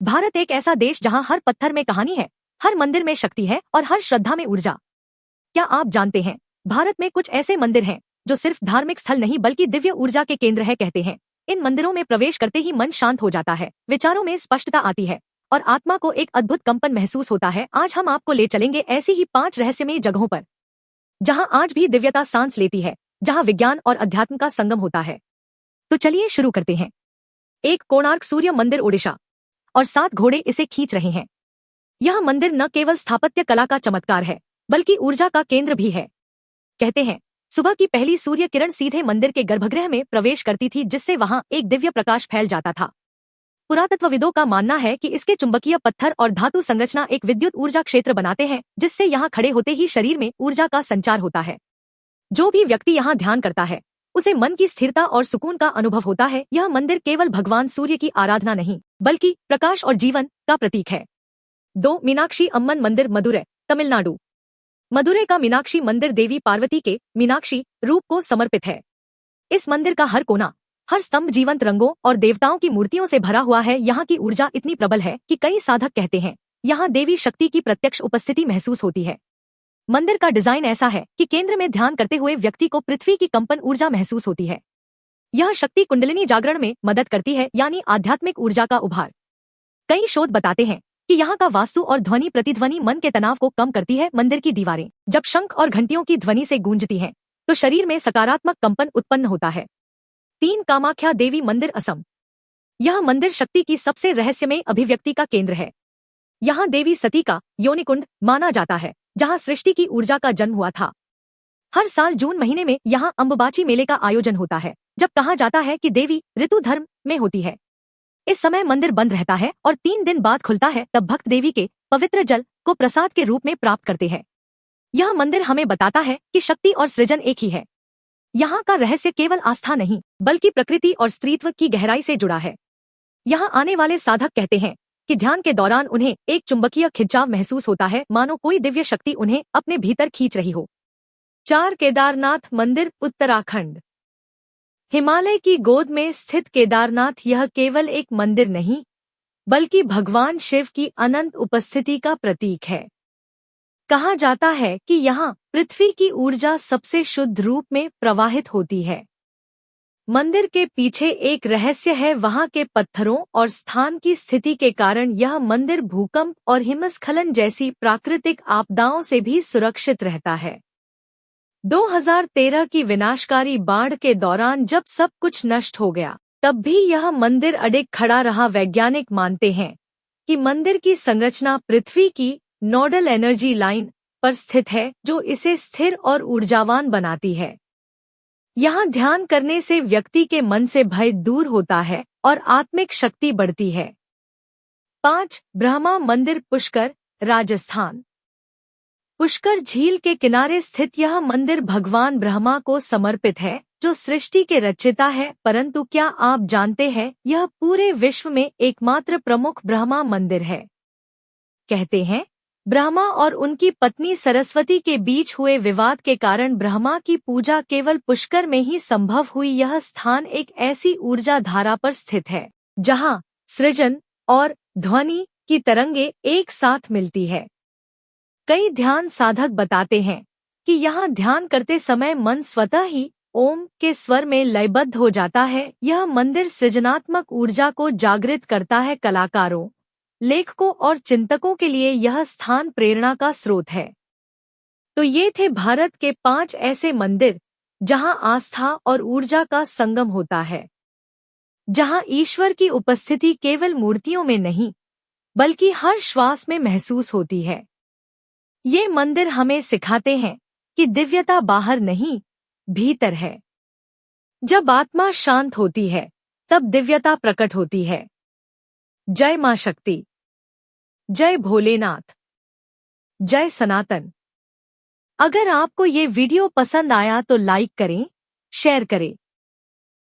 भारत एक ऐसा देश जहां हर पत्थर में कहानी है, हर मंदिर में शक्ति है और हर श्रद्धा में ऊर्जा। क्या आप जानते हैं, भारत में कुछ ऐसे मंदिर हैं जो सिर्फ धार्मिक स्थल नहीं बल्कि दिव्य ऊर्जा के केंद्र है। कहते हैं इन मंदिरों में प्रवेश करते ही मन शांत हो जाता है, विचारों में स्पष्टता आती है और आत्मा को एक अद्भुत कंपन महसूस होता है। आज हम आपको ले चलेंगे ऐसी ही 5 रहस्यमयी जगहों पर जहां आज भी दिव्यता सांस लेती है, जहां विज्ञान और अध्यात्म का संगम होता है। तो चलिए शुरू करते हैं। एक कोणार्क सूर्य मंदिर ओडिशा, और 7 घोड़े इसे खींच रहे हैं। यह मंदिर न केवल स्थापत्य कला का चमत्कार है बल्कि ऊर्जा का केंद्र भी है। कहते हैं सुबह की पहली सूर्य किरण सीधे मंदिर के गर्भगृह में प्रवेश करती थी, जिससे वहां एक दिव्य प्रकाश फैल जाता था। पुरातत्वविदों का मानना है कि इसके चुंबकीय पत्थर और धातु संरचना एक विद्युत ऊर्जा क्षेत्र बनाते हैं, जिससे यहां खड़े होते ही शरीर में ऊर्जा का संचार होता है। जो भी व्यक्ति यहां ध्यान करता है उसे मन की स्थिरता और सुकून का अनुभव होता है। यह मंदिर केवल भगवान सूर्य की आराधना नहीं बल्कि प्रकाश और जीवन का प्रतीक है। 2 मीनाक्षी अम्मन मंदिर मदुरै, तमिलनाडु। मदुरै का मीनाक्षी मंदिर देवी पार्वती के मीनाक्षी रूप को समर्पित है। इस मंदिर का हर कोना, हर स्तंभ जीवंत रंगों और देवताओं की मूर्तियों से भरा हुआ है। यहाँ की ऊर्जा इतनी प्रबल है कि कई साधक कहते हैं यहाँ देवी शक्ति की प्रत्यक्ष उपस्थिति महसूस होती है। मंदिर का डिजाइन ऐसा है कि केंद्र में ध्यान करते हुए व्यक्ति को पृथ्वी की कंपन ऊर्जा महसूस होती है। यह शक्ति कुंडलिनी जागरण में मदद करती है, यानी आध्यात्मिक ऊर्जा का उभार। कई शोध बताते हैं कि यहाँ का वास्तु और ध्वनि प्रतिध्वनि मन के तनाव को कम करती है। मंदिर की दीवारें जब शंख और घंटियों की ध्वनि से गूंजती हैं, तो शरीर में सकारात्मक कंपन उत्पन्न होता है। 3 कामाख्या देवी मंदिर, असम। यह मंदिर शक्ति की सबसे रहस्यमय अभिव्यक्ति का केंद्र है। यहाँ देवी सती का योनिकुंड माना जाता है, जहाँ सृष्टि की ऊर्जा का जन्म हुआ था। हर साल जून महीने में यहाँ अम्बुबाची मेले का आयोजन होता है, जब कहा जाता है कि देवी ऋतु धर्म में होती है। इस समय मंदिर बंद रहता है और 3 दिन बाद खुलता है। तब भक्त देवी के पवित्र जल को प्रसाद के रूप में प्राप्त करते हैं। यह मंदिर हमें बताता है कि शक्ति और सृजन एक ही है। यहाँ का रहस्य केवल आस्था नहीं बल्कि प्रकृति और स्त्रीत्व की गहराई से जुड़ा है। यहाँ आने वाले साधक कहते हैं कि ध्यान के दौरान उन्हें एक चुंबकीय खिंचाव महसूस होता है, मानो कोई दिव्य शक्ति उन्हें अपने भीतर खींच रही हो। 4 केदारनाथ मंदिर, उत्तराखंड। हिमालय की गोद में स्थित केदारनाथ यह केवल एक मंदिर नहीं बल्कि भगवान शिव की अनंत उपस्थिति का प्रतीक है। कहा जाता है कि यहाँ पृथ्वी की ऊर्जा सबसे शुद्ध रूप में प्रवाहित होती है। मंदिर के पीछे एक रहस्य है, वहाँ के पत्थरों और स्थान की स्थिति के कारण यह मंदिर भूकंप और हिमस्खलन जैसी प्राकृतिक आपदाओं से भी सुरक्षित रहता है। 2013 की विनाशकारी बाढ़ के दौरान जब सब कुछ नष्ट हो गया, तब भी यह मंदिर अडिग खड़ा रहा। वैज्ञानिक मानते हैं कि मंदिर की संरचना पृथ्वी की नोडल एनर्जी लाइन पर स्थित है, जो इसे स्थिर और ऊर्जावान बनाती है। यहाँ ध्यान करने से व्यक्ति के मन से भय दूर होता है और आत्मिक शक्ति बढ़ती है। 5 ब्रह्मा मंदिर, पुष्कर, राजस्थान। पुष्कर झील के किनारे स्थित यह मंदिर भगवान ब्रह्मा को समर्पित है, जो सृष्टि के रचयिता है। परंतु क्या आप जानते हैं, यह पूरे विश्व में एकमात्र प्रमुख ब्रह्मा मंदिर है। कहते हैं ब्रह्मा और उनकी पत्नी सरस्वती के बीच हुए विवाद के कारण ब्रह्मा की पूजा केवल पुष्कर में ही संभव हुई। यह स्थान एक ऐसी ऊर्जा धारा पर स्थित है जहां सृजन और ध्वनि की तरंगे एक साथ मिलती है। कई ध्यान साधक बताते हैं कि यहाँ ध्यान करते समय मन स्वतः ही ओम के स्वर में लयबद्ध हो जाता है। यह मंदिर सृजनात्मक ऊर्जा को जागृत करता है। कलाकारों, लेखकों और चिंतकों के लिए यह स्थान प्रेरणा का स्रोत है। तो ये थे भारत के 5 ऐसे मंदिर जहां आस्था और ऊर्जा का संगम होता है, जहां ईश्वर की उपस्थिति केवल मूर्तियों में नहीं बल्कि हर श्वास में महसूस होती है। ये मंदिर हमें सिखाते हैं कि दिव्यता बाहर नहीं, भीतर है। जब आत्मा शांत होती है तब दिव्यता प्रकट होती है। जय मां शक्ति, जय भोलेनाथ, जय सनातन। अगर आपको ये वीडियो पसंद आया तो लाइक करें, शेयर करें